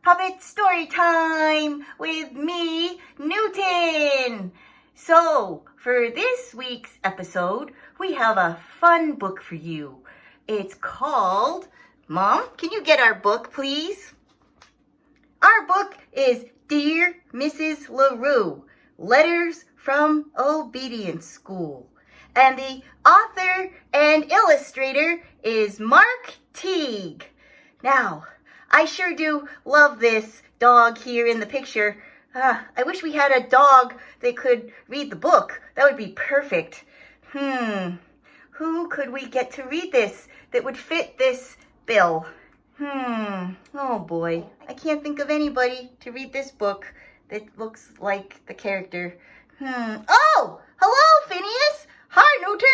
Puppet Storytime with me, Newton. So, for this week's episode, we have a fun book for you. It's called, Mom, can you get our book, please? Our book is Dear Mrs. LaRue, Letters from Obedience School. And the author and illustrator is Mark Teague. Now, I sure do love this dog here in the picture. I wish we had a dog that could read the book. That would be perfect. Who could we get to read this that would fit this bill? Oh boy, I can't think of anybody to read this book that looks like the character. Oh, hello, Phineas. Hi, Newton.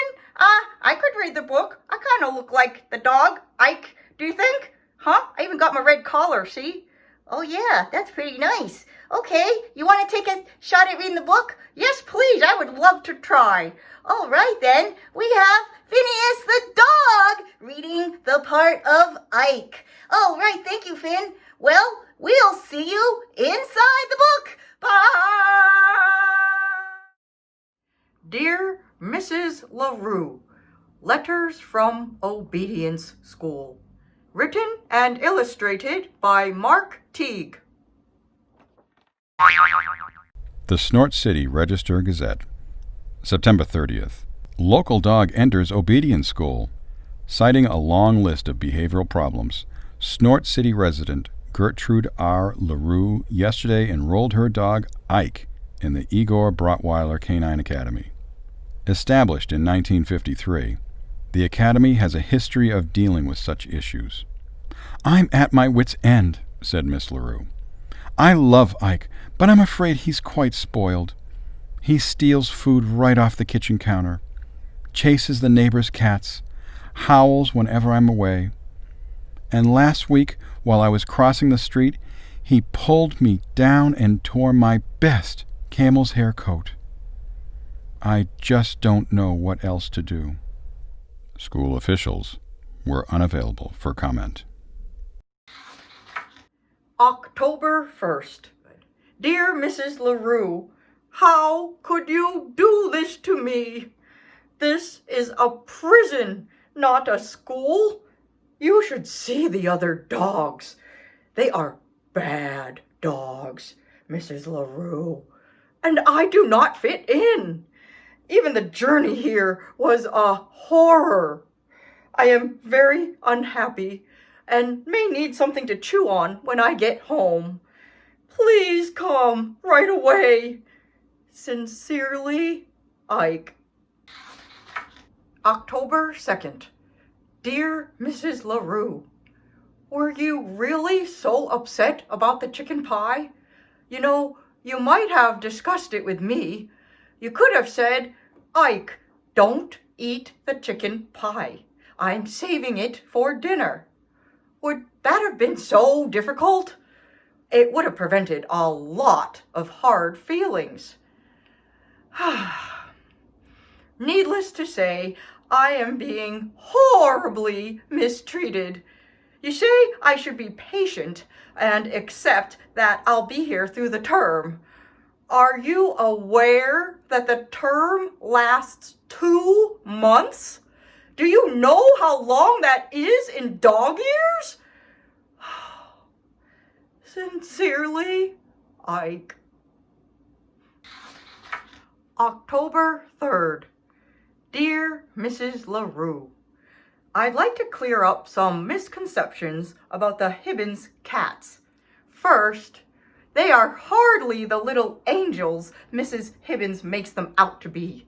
I could read the book. I kind of look like the dog, Ike. Do you think? I even got my red collar, see? Oh yeah, that's pretty nice. Okay, you want to take a shot at reading the book? Yes, please. I would love to try. All right, then. We have Phineas the dog reading the part of Ike. All right, thank you, Finn. Well, we'll see you inside the book. Bye! Dear Mrs. LaRue, Letters from Obedience School. Written and illustrated by Mark Teague. The Snort City Register-Gazette, September 30th. Local dog enters obedience school. Citing a long list of behavioral problems, Snort City resident Gertrude R. LaRue yesterday enrolled her dog Ike in the Igor Brotweiler Canine Academy. Established in 1953, the academy has a history of dealing with such issues. "I'm at my wit's end," said Miss LaRue. "I love Ike, but I'm afraid he's quite spoiled. He steals food right off the kitchen counter, chases the neighbor's cats, howls whenever I'm away. And last week, while I was crossing the street, he pulled me down and tore my best camel's hair coat. I just don't know what else to do." School officials were unavailable for comment. October 1st. Dear Mrs. LaRue, how could you do this to me? This is a prison, not a school. You should see the other dogs. They are bad dogs, Mrs. LaRue, and I do not fit in. Even the journey here was a horror. I am very unhappy and may need something to chew on when I get home. Please come right away. Sincerely, Ike. October 2nd. Dear Mrs. LaRue, were you really so upset about the chicken pie? You know, you might have discussed it with me. You could have said, "Ike, don't eat the chicken pie. I'm saving it for dinner." Would that have been so difficult? It would have prevented a lot of hard feelings. Needless to say, I am being horribly mistreated. You say I should be patient and accept that I'll be here through the term. Are you aware that the term lasts 2 months? Do you know how long that is in dog years? Sincerely, Ike. October 3rd. Dear Mrs. LaRue, I'd like to clear up some misconceptions about the Hibbins cats. First, they are hardly the little angels Mrs. Hibbins makes them out to be.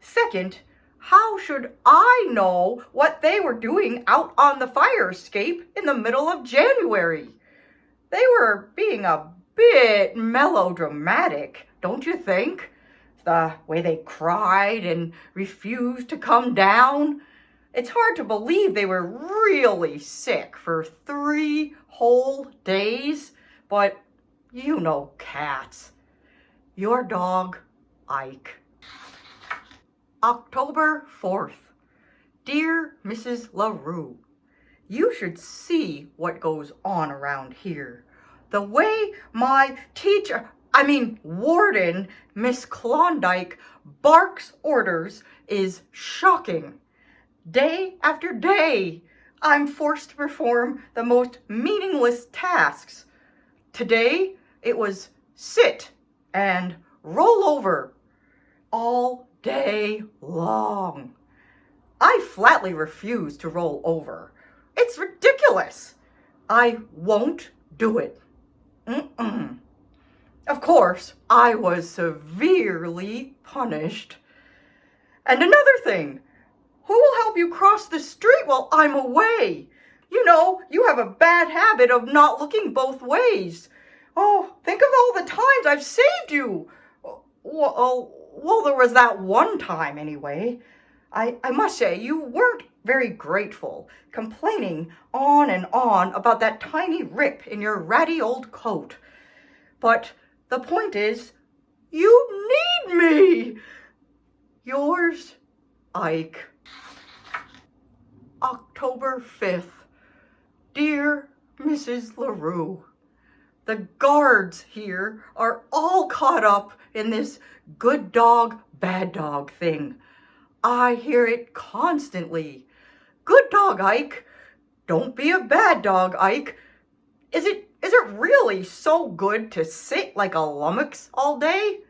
Second, how should I know what they were doing out on the fire escape in the middle of January? They were being a bit melodramatic, don't you think? The way they cried and refused to come down. It's hard to believe they were really sick for 3 whole days, but you know cats. Your dog, Ike. October 4th. Dear Mrs. LaRue, you should see what goes on around here. The way my warden, Miss Klondike, barks orders is shocking. Day after day, I'm forced to perform the most meaningless tasks. Today, it was sit and roll over all day long. I flatly refuse to roll over. It's ridiculous. I won't do it. Of course, I was severely punished. And another thing, who will help you cross the street while I'm away? You know, you have a bad habit of not looking both ways. Oh, think of all the times I've saved you. Well, there was that one time anyway. I must say, you weren't very grateful, complaining on and on about that tiny rip in your ratty old coat. But the point is, you need me. Yours, Ike. October 5th. Dear Mrs. LaRue, the guards here are all caught up in this good dog, bad dog thing. I hear it constantly. Good dog, Ike. Don't be a bad dog, Ike. Is it really so good to sit like a lummox all day?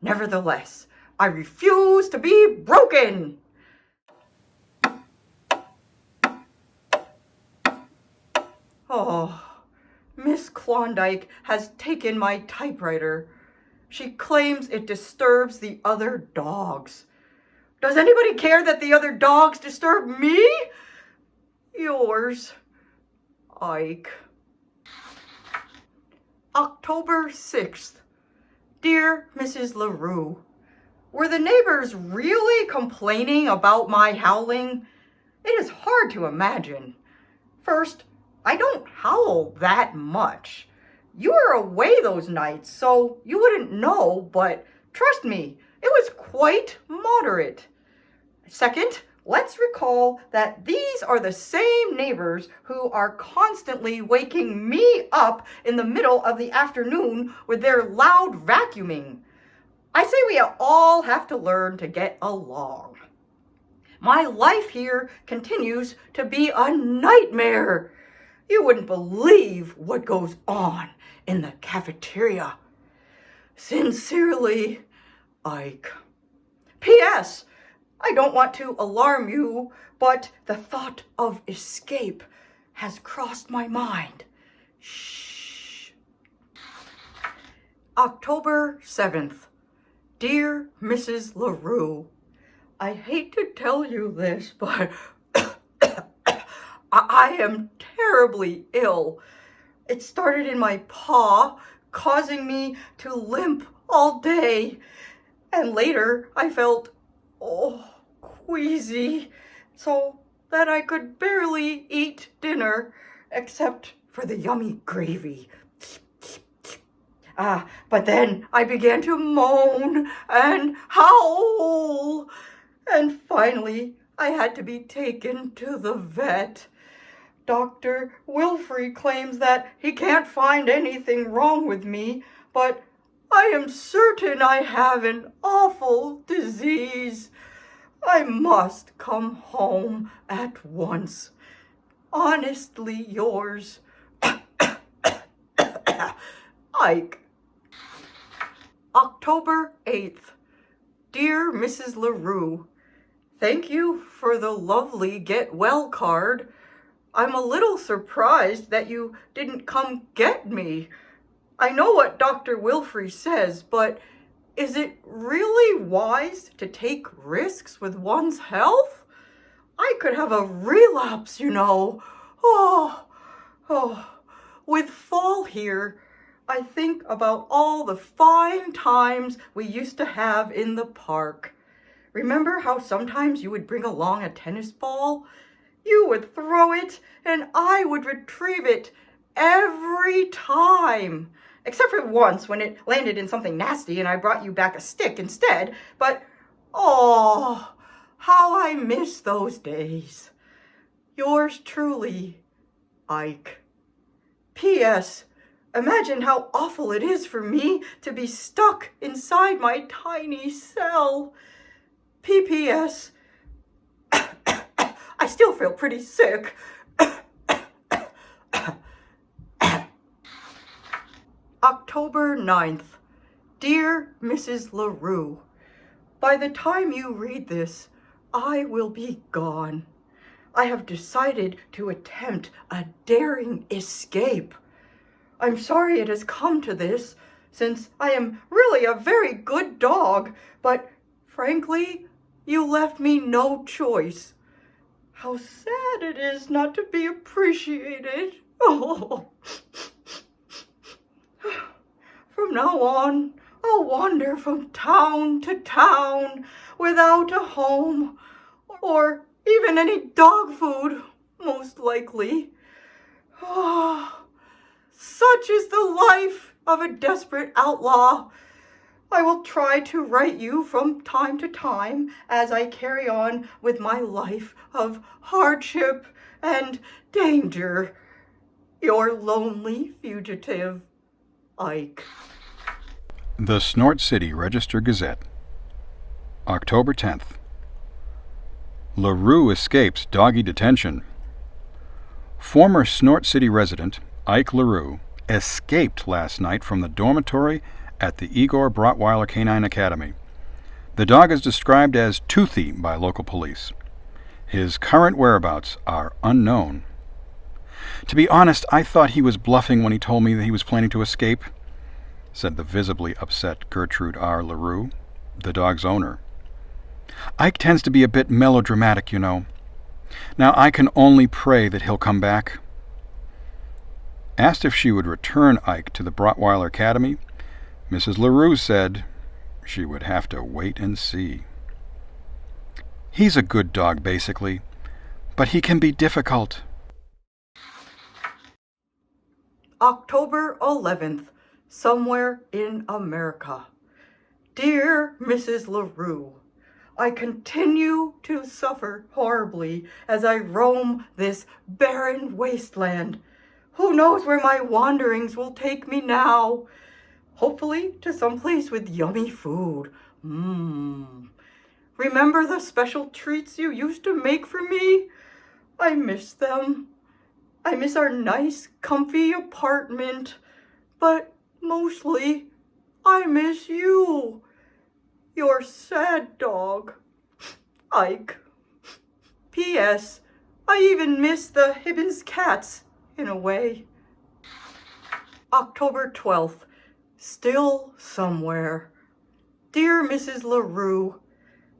Nevertheless, I refuse to be broken. Oh, Miss Klondike has taken my typewriter. She claims it disturbs the other dogs. Does anybody care that the other dogs disturb me? Yours, Ike. October 6th. Dear Mrs. LaRue, were the neighbors really complaining about my howling? It is hard to imagine. First, I don't howl that much. You were away those nights, so you wouldn't know, but trust me, it was quite moderate. Second, let's recall that these are the same neighbors who are constantly waking me up in the middle of the afternoon with their loud vacuuming. I say we all have to learn to get along. My life here continues to be a nightmare. You wouldn't believe what goes on in the cafeteria. Sincerely, Ike. P.S. I don't want to alarm you, but the thought of escape has crossed my mind. Shh. October 7th. Dear Mrs. LaRue, I hate to tell you this, but I am terribly ill. It started in my paw, causing me to limp all day. And later I felt, queasy, so that I could barely eat dinner, except for the yummy gravy. But then I began to moan and howl, and finally I had to be taken to the vet. Dr. Wilfrey claims that he can't find anything wrong with me, but I am certain I have an awful disease. I must come home at once. Honestly yours, Ike. October 8th. Dear Mrs. LaRue, thank you for the lovely get well card. I'm a little surprised that you didn't come get me. I know what Dr. Wilfrey says, but is it really wise to take risks with one's health? I could have a relapse, you know. With fall here, I think about all the fine times we used to have in the park. Remember how sometimes you would bring along a tennis ball? You would throw it, and I would retrieve it every time. Except for once when it landed in something nasty and I brought you back a stick instead. But, how I miss those days. Yours truly, Ike. P.S. Imagine how awful it is for me to be stuck inside my tiny cell. P.P.S. I still feel pretty sick. October 9th. Dear Mrs. LaRue, by the time you read this, I will be gone. I have decided to attempt a daring escape. I'm sorry it has come to this, since I am really a very good dog, but frankly, you left me no choice. How sad it is not to be appreciated. Oh. From now on, I'll wander from town to town without a home, or even any dog food, most likely. Oh, such is the life of a desperate outlaw. I will try to write you from time to time as I carry on with my life of hardship and danger. Your lonely fugitive, Ike. The Snort City Register-Gazette, October 10th. LaRue escapes doggy detention. Former Snort City resident Ike LaRue escaped last night from the dormitory at the Igor Brotweiler Canine Academy. The dog is described as toothy by local police. His current whereabouts are unknown. To be honest, I thought he was bluffing when he told me that he was planning to escape, said the visibly upset Gertrude R. LaRue, the dog's owner. Ike tends to be a bit melodramatic, you know. Now I can only pray that he'll come back. Asked if she would return Ike to the Brotweiler Academy, Mrs. LaRue said she would have to wait and see. He's a good dog, basically, but he can be difficult. October 11th. Somewhere in America. Dear Mrs. LaRue, I continue to suffer horribly as I roam this barren wasteland. Who knows where my wanderings will take me now? Hopefully to some place with yummy food. Remember the special treats you used to make for me? I miss them. I miss our nice, comfy apartment. But mostly, I miss you. Your sad dog, Ike. P.S. I even miss the Hibbins cats, in a way. October 12th. Still somewhere. Dear Mrs. LaRue,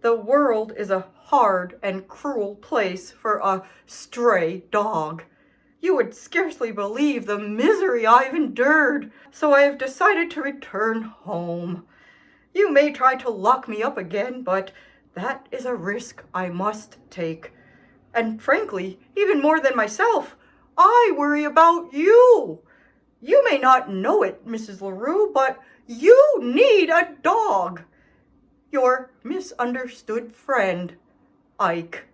the world is a hard and cruel place for a stray dog. You would scarcely believe the misery I've endured, so I have decided to return home. You may try to lock me up again, but that is a risk I must take. And frankly, even more than myself, I worry about you. You may not know it, Mrs. LaRue, but you need a dog. Your misunderstood friend, Ike.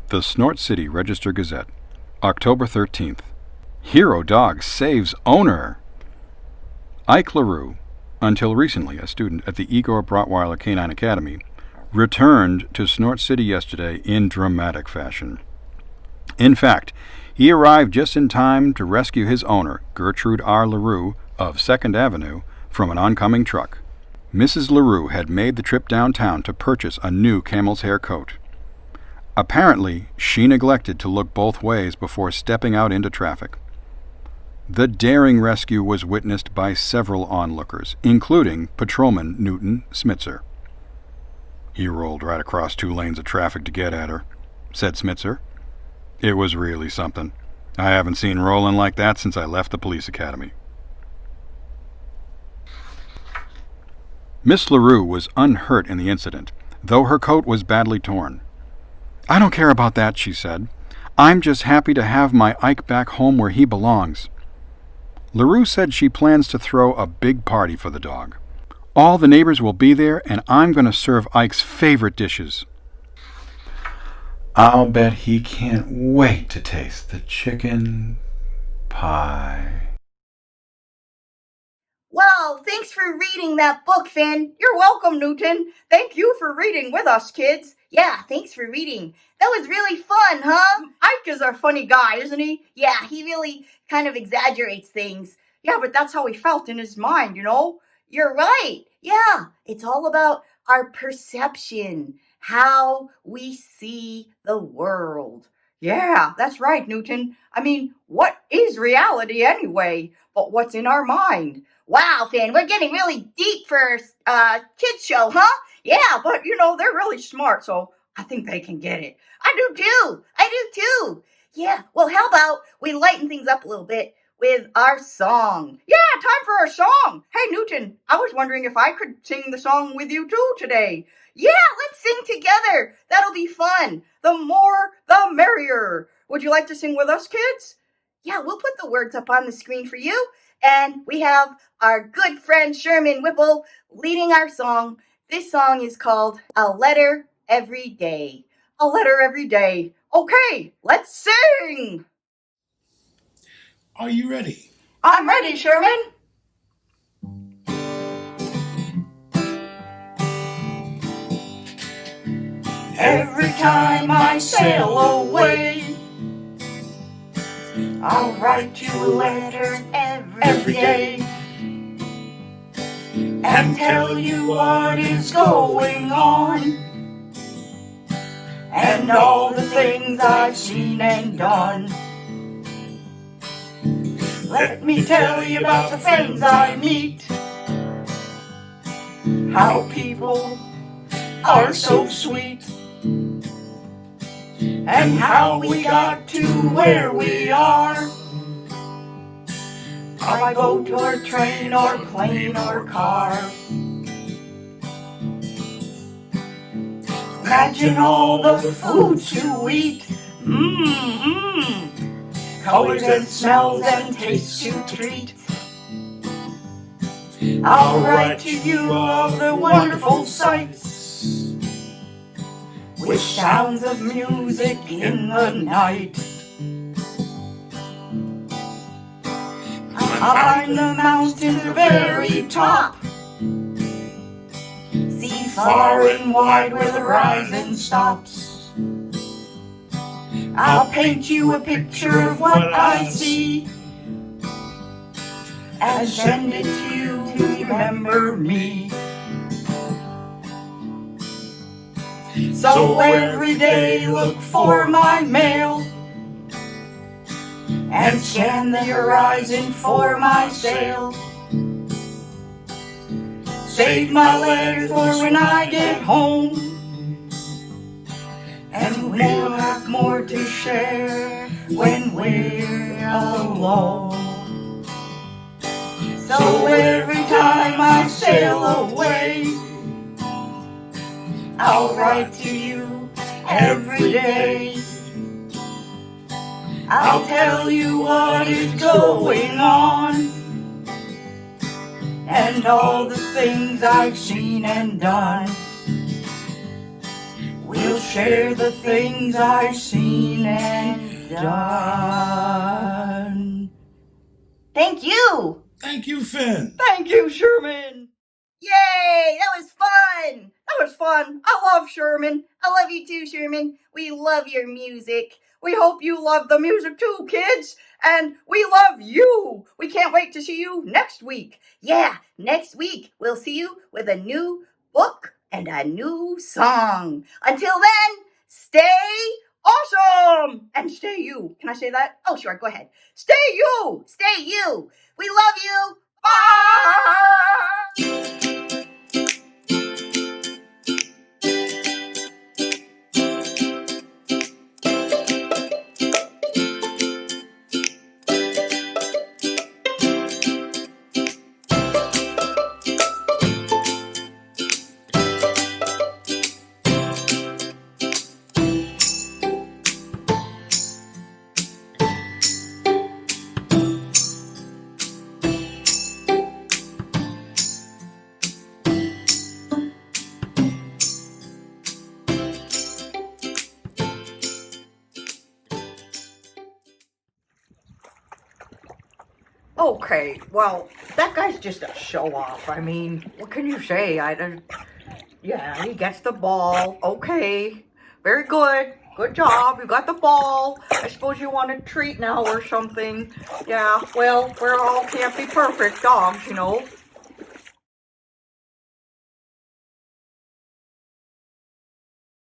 The Snort City Register-Gazette, October 13th. Hero dog saves owner. Ike LaRue, until recently a student at the Igor Brotweiler Canine Academy, returned to Snort City yesterday in dramatic fashion. In fact, he arrived just in time to rescue his owner, Gertrude R. LaRue of 2nd Avenue, from an oncoming truck. Mrs. LaRue had made the trip downtown to purchase a new camel's hair coat. Apparently, she neglected to look both ways before stepping out into traffic. The daring rescue was witnessed by several onlookers, including Patrolman Newton Smitzer. He rolled right across 2 lanes of traffic to get at her, said Smitzer. It was really something. I haven't seen rolling like that since I left the police academy. Miss LaRue was unhurt in the incident, though her coat was badly torn. I don't care about that, she said. I'm just happy to have my Ike back home where he belongs. LaRue said she plans to throw a big party for the dog. All the neighbors will be there, and I'm going to serve Ike's favorite dishes. I'll bet he can't wait to taste the chicken pie. Wow, thanks for reading that book, Finn. You're welcome, Newton. Thank you for reading with us, kids. Yeah, thanks for reading. That was really fun, huh? Ike is a funny guy, isn't he? Yeah, he really kind of exaggerates things. Yeah, but that's how he felt in his mind, you know? You're right. Yeah, it's all about our perception, how we see the world. Yeah, that's right, Newton. I mean, what is reality anyway? But what's in our mind? Wow, Finn, we're getting really deep for kids show, huh? Yeah, but you know, they're really smart, so I think they can get it. I do too. Yeah, well, how about we lighten things up a little bit with our song? Yeah, time for our song. Hey, Newton, I was wondering if I could sing the song with you too today. Yeah, let's sing together. That'll be fun. The more, the merrier. Would you like to sing with us, kids? Yeah, we'll put the words up on the screen for you. And we have our good friend Sherman Whipple leading our song. This song is called A Letter Every Day. A letter every day. Okay, let's sing. Are you ready? I'm ready, Sherman. Every time I sail away, I'll write you a letter every day and tell you what is going on and all the things I've seen and done. Let me tell you about the friends I meet, how people are so sweet, and how we got to where we are, by boat or train or plane or car. Imagine all the foods to eat, colors and smells and tastes to treat. I'll write to you of the wonderful sights, with sounds of music in the night. Climb the mountain's very top, see far and wide where the horizon stops. I'll paint you a picture of what I see and send it to you to remember me. So every day look for my mail and scan the horizon for my sail. Save my letters for when I get home, and we'll have more to share when we're alone. So every time I sail away, I'll write to you every day. I'll tell you what is going on and all the things I've seen and done. We'll share the things I've seen and done. Thank you. Thank you, Finn. Thank you, Sherman. Yay, that was fun. That was fun. I love Sherman. I love you too, Sherman. We love your music. We hope you love the music too, kids. And we love you. We can't wait to see you next week. Yeah, next week we'll see you with a new book and a new song. Until then, stay Awesome. And stay you. Can I say that? Oh, sure, go ahead. Stay you. Stay you. We love you. Bye. Okay, well, that guy's just a show-off. I mean, what can you say? Yeah, he gets the ball. Okay, very good. Good job. You got the ball. I suppose you want a treat now or something. Yeah, well, we all can't be perfect dogs, you know.